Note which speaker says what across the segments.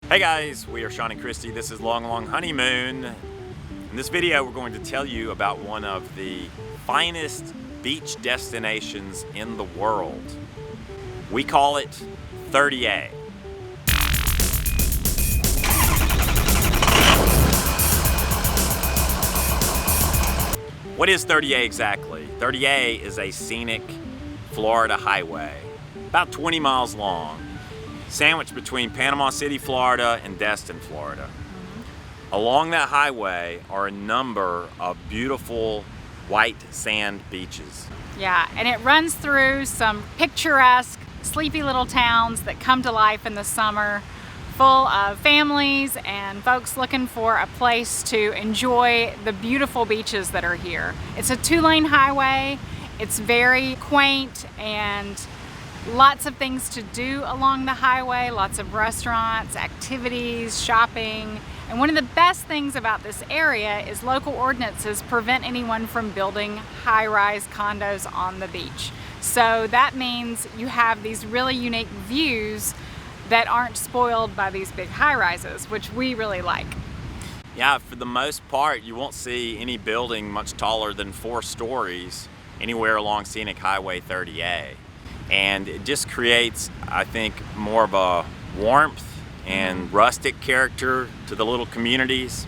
Speaker 1: Hey guys, we are Sean and Christy. This is Long Long Honeymoon. In this video, we're going to tell you about one of the finest beach destinations in the world. We call it 30A. What is 30A exactly? 30A is a scenic Florida highway, about 20 miles long, sandwiched between Panama City, Florida and Destin, Florida. Along that highway are a number of beautiful white sand beaches.
Speaker 2: Yeah, and it runs through some picturesque, sleepy little towns that come to life in the summer, full of families and folks looking for a place to enjoy the beautiful beaches that are here. It's a 2-lane highway. It's very quaint and lots of things to do along the highway, lots of restaurants, activities, shopping. And one of the best things about this area is local ordinances prevent anyone from building high-rise condos on the beach. So that means you have these really unique views that aren't spoiled by these big high-rises, which we really like.
Speaker 1: Yeah, for the most part, you won't see any building much taller than 4 stories anywhere along Scenic Highway 30A. And it just creates, I think, more of a warmth and rustic character to the little communities.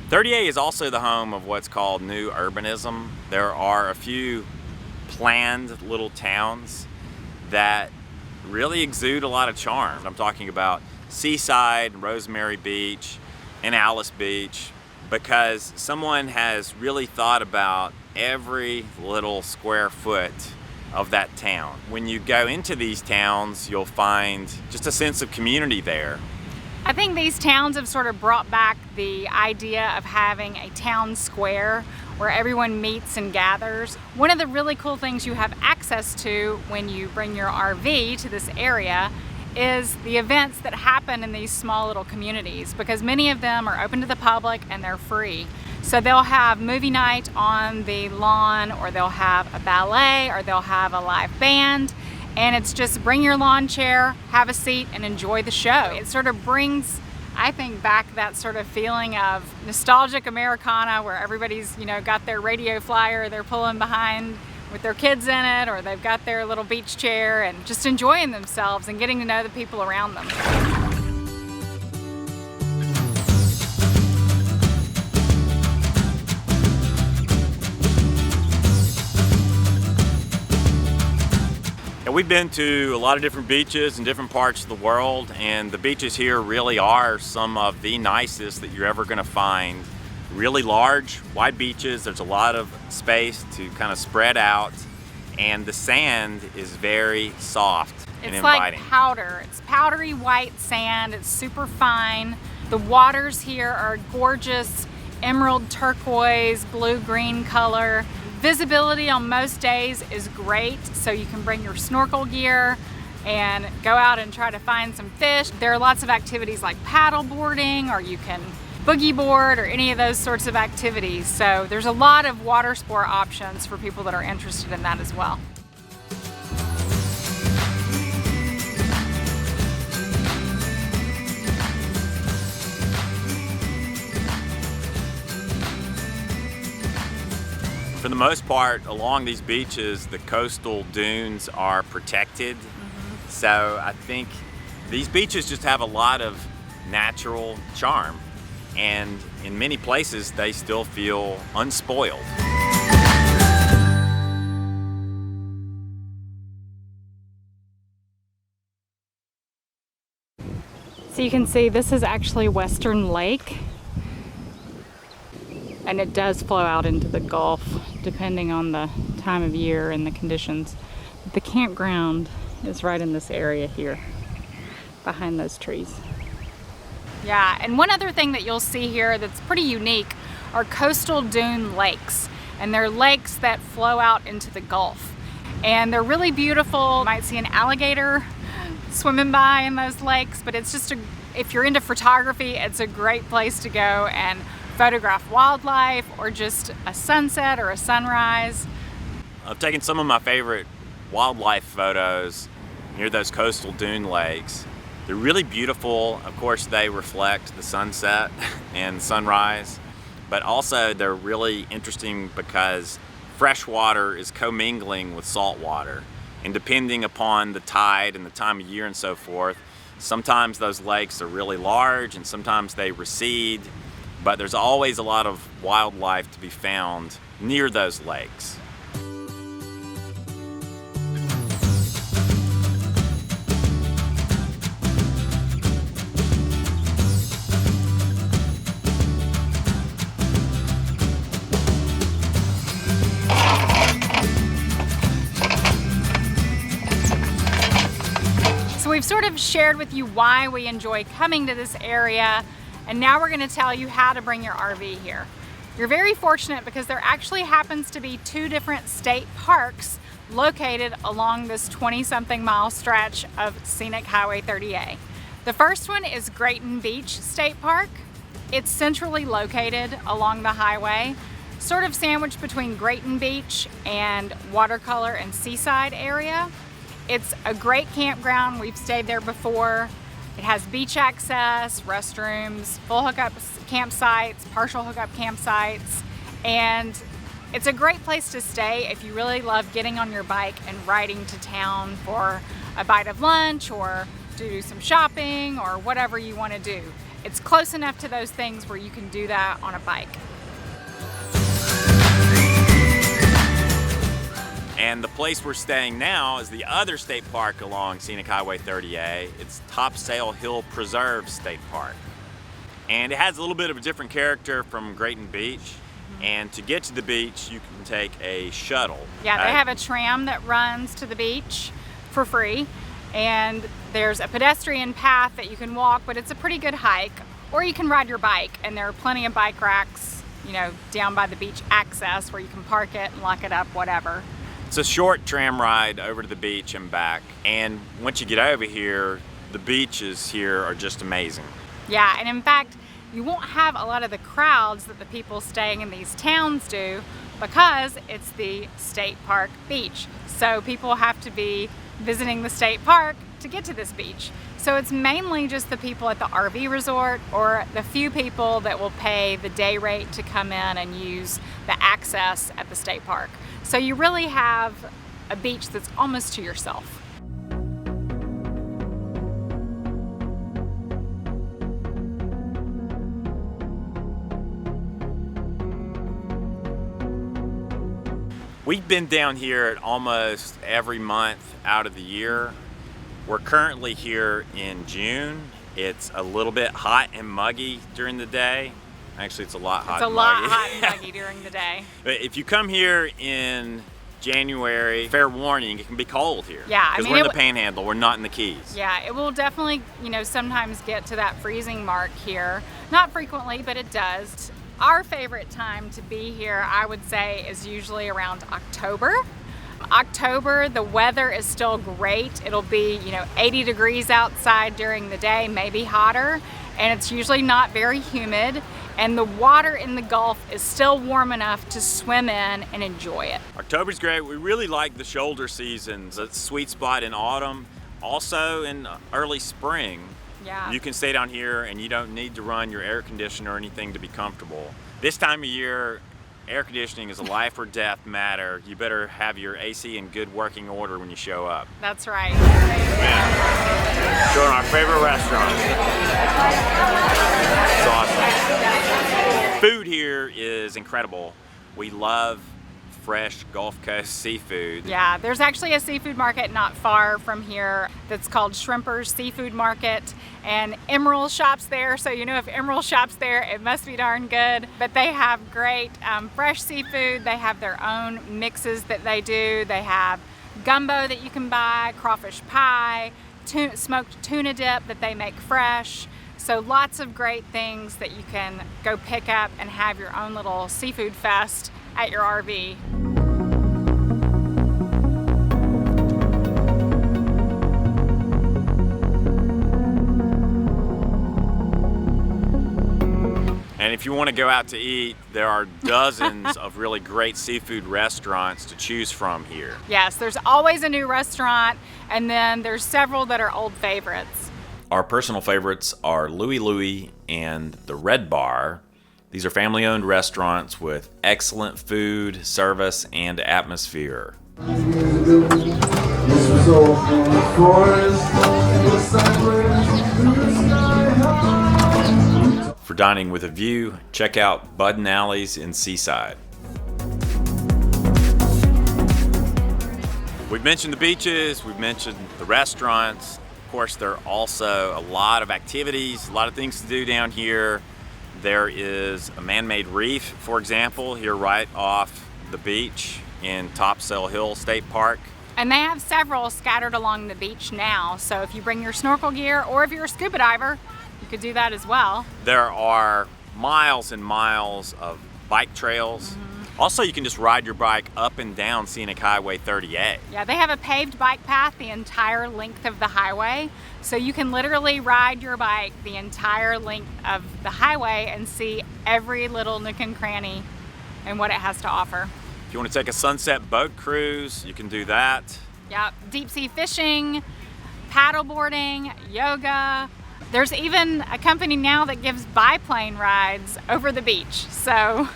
Speaker 1: 30A is also the home of what's called new urbanism. There are a few planned little towns that really exude a lot of charm. I'm talking about Seaside, Rosemary Beach, and Alice Beach, because someone has really thought about every little square foot of that town. When you go into these towns, you'll find just a sense of community there.
Speaker 2: I think these towns have sort of brought back the idea of having a town square where everyone meets and gathers. One of the really cool things you have access to when you bring your RV to this area is the events that happen in these small little communities, because many of them are open to the public and they're free. So they'll have movie night on the lawn, or they'll have a ballet, or they'll have a live band, and it's just bring your lawn chair, have a seat, and enjoy the show. It sort of brings, I think, back that sort of feeling of nostalgic Americana where everybody's, got their radio flyer they're pulling behind with their kids in it, or they've got their little beach chair and just enjoying themselves and getting to know the people around them.
Speaker 1: We've been to a lot of different beaches in different parts of the world, and the beaches here really are some of the nicest that you're ever going to find. Really large, wide beaches. There's a lot of space to kind of spread out, and the sand is very soft and inviting.
Speaker 2: It's like powder. It's powdery white sand. It's super fine. The waters here are gorgeous emerald turquoise, blue-green color. Visibility on most days is great, so you can bring your snorkel gear and go out and try to find some fish. There are lots of activities like paddle boarding, or you can boogie board, or any of those sorts of activities. So there's a lot of water sport options for people that are interested in that as well.
Speaker 1: For the most part, along these beaches, the coastal dunes are protected. So I think these beaches just have a lot of natural charm, and in many places they still feel unspoiled.
Speaker 2: So you can see this is actually Western Lake, and it does flow out into the Gulf depending on the time of year and the conditions. The campground is right in this area here behind those trees. Yeah, and one other thing that you'll see here that's pretty unique are coastal dune lakes, and they're lakes that flow out into the Gulf, and they're really beautiful. You might see an alligator swimming by in those lakes, but it's just if you're into photography, it's a great place to go and photograph wildlife or just a sunset or a sunrise.
Speaker 1: I've taken some of my favorite wildlife photos near those coastal dune lakes, They're really beautiful. Of course, they reflect the sunset and sunrise, but also they're really interesting because fresh water is commingling with salt water. And depending upon the tide and the time of year and so forth, sometimes those lakes are really large and sometimes they recede, but there's always a lot of wildlife to be found near those lakes.
Speaker 2: So we've sort of shared with you why we enjoy coming to this area, and now we're going to tell you how to bring your RV here. You're very fortunate because there actually happens to be 2 different state parks located along this 20-something mile stretch of scenic Highway 30A. The first one is Grayton Beach State Park. It's centrally located along the highway, sort of sandwiched between Grayton Beach and Watercolor and Seaside area. It's a great campground. We've stayed there before. It has beach access, restrooms, full hookup campsites, partial hookup campsites, and it's a great place to stay if you really love getting on your bike and riding to town for a bite of lunch or to do some shopping or whatever you want to do. It's close enough to those things where you can do that on a bike.
Speaker 1: And the place we're staying now is the other state park along Scenic Highway 30A. It's Topsail Hill Preserve State Park. And it has a little bit of a different character from Grayton Beach. And to get to the beach, you can take a shuttle.
Speaker 2: Yeah, they have a tram that runs to the beach for free. And there's a pedestrian path that you can walk, but it's a pretty good hike. Or you can ride your bike, and there are plenty of bike racks, you know, down by the beach access where you can park it and lock it up, whatever.
Speaker 1: It's a short tram ride over to the beach and back. And once you get over here, the beaches here are just amazing.
Speaker 2: Yeah, and in fact, you won't have a lot of the crowds that the people staying in these towns do because it's the state park beach. So people have to be visiting the state park to get to this beach. So it's mainly just the people at the RV resort or the few people that will pay the day rate to come in and use the access at the state park. So you really have a beach that's almost to yourself.
Speaker 1: We've been down here almost every month out of the year. We're currently here in June. It's a little bit hot and muggy during the day. Actually, it's a lot hot and muggy.
Speaker 2: It's a lot hot and muggy during the day.
Speaker 1: But if you come here in January, fair warning, it can be cold here.
Speaker 2: Yeah,
Speaker 1: because we're in the Panhandle, we're not in the Keys.
Speaker 2: Yeah, it will definitely, you know, sometimes get to that freezing mark here. Not frequently, but it does. Our favorite time to be here, I would say, is usually around October. October, the weather is still great. It'll be, you know, 80 degrees outside during the day, maybe hotter, and it's usually not very humid. And the water in the Gulf is still warm enough to swim in and enjoy it.
Speaker 1: October's great. We really like the shoulder seasons. It's a sweet spot in autumn, also in early spring.
Speaker 2: Yeah.
Speaker 1: You can stay down here and you don't need to run your air conditioner or anything to be comfortable. This time of year, air conditioning is a life or death matter. You better have your AC in good working order when you show up.
Speaker 2: That's right.
Speaker 1: Yeah. Showing our favorite restaurant. It's awesome. Food here is incredible. We love fresh Gulf Coast seafood.
Speaker 2: Yeah, there's actually a seafood market not far from here that's called Shrimper's Seafood Market, and Emerald shops there, so you know if Emerald shops there, it must be darn good. But they have great fresh seafood. They have their own mixes that they do. They have gumbo that you can buy, crawfish pie, smoked tuna dip that they make fresh. So lots of great things that you can go pick up and have your own little seafood fest at your RV.
Speaker 1: And if you want to go out to eat, there are dozens of really great seafood restaurants to choose from here.
Speaker 2: Yes, there's always a new restaurant, and then there's several that are old favorites.
Speaker 1: Our personal favorites are Louie Louie and the Red Bar. These are family-owned restaurants with excellent food, service, and atmosphere. For dining with a view, check out Bud and Alley's in Seaside. We've mentioned the beaches, we've mentioned the restaurants. Of course, there are also a lot of activities, a lot of things to do down here. There is a man-made reef, for example, here right off the beach in Topsail Hill State Park.
Speaker 2: And they have several scattered along the beach now, so if you bring your snorkel gear or if you're a scuba diver, you could do that as well.
Speaker 1: There are miles and miles of bike trails. Also, you can just ride your bike up and down Scenic Highway 30A.
Speaker 2: Yeah, they have a paved bike path the entire length of the highway, so you can literally ride your bike the entire length of the highway and see every little nook and cranny and what it has to offer.
Speaker 1: If you want to take a sunset boat cruise, you can do that.
Speaker 2: Yeah, deep sea fishing, paddleboarding, yoga. There's even a company now that gives biplane rides over the beach, so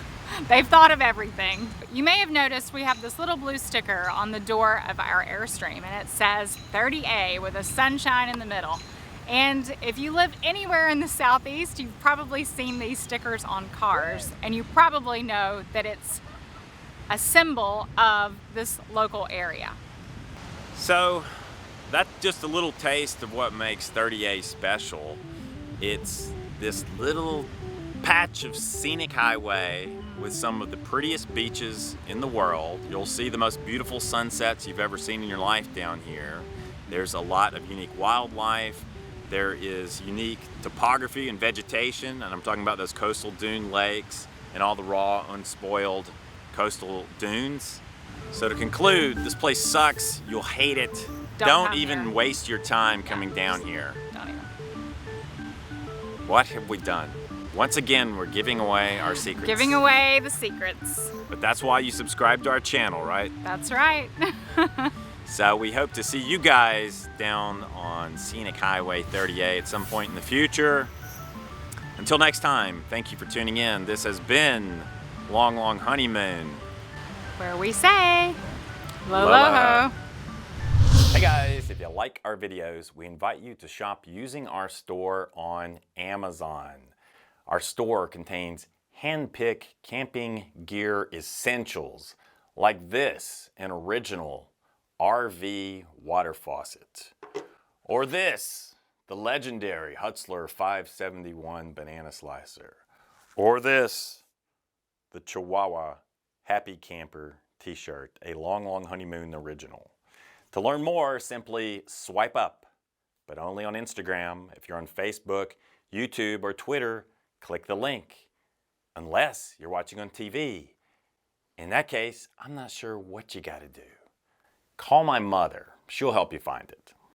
Speaker 2: they've thought of everything. You may have noticed we have this little blue sticker on the door of our Airstream, and it says 30A with a sunshine in the middle. And if you live anywhere in the Southeast, you've probably seen these stickers on cars, and you probably know that it's a symbol of this local area.
Speaker 1: So that's just a little taste of what makes 30A special. It's this little patch of scenic highway with some of the prettiest beaches in the world. You'll see the most beautiful sunsets you've ever seen in your life down here. There's a lot of unique wildlife. There is unique topography and vegetation, and I'm talking about those coastal dune lakes and all the raw, unspoiled coastal dunes. So to conclude, this place sucks. You'll hate it. Don't even
Speaker 2: here.
Speaker 1: waste your time coming down here.
Speaker 2: Don't even.
Speaker 1: What have we done? Once again, we're giving away our secrets.
Speaker 2: Giving away the secrets.
Speaker 1: But that's why you subscribe to our channel, right?
Speaker 2: That's right.
Speaker 1: So we hope to see you guys down on Scenic Highway 30A at some point in the future. Until next time, thank you for tuning in. This has been Long Long Honeymoon,
Speaker 2: where we say,
Speaker 1: Aloha. Hey guys, if you like our videos, we invite you to shop using our store on Amazon. Our store contains hand-picked camping gear essentials like this, an original RV water faucet. Or this, the legendary Hutzler 571 banana slicer. Or this, the Chihuahua Happy Camper t-shirt, a Long Long Honeymoon original. To learn more, simply swipe up, but only on Instagram. If you're on Facebook, YouTube, or Twitter, click the link, unless you're watching on TV. In that case, I'm not sure what you gotta do. Call my mother. She'll help you find it.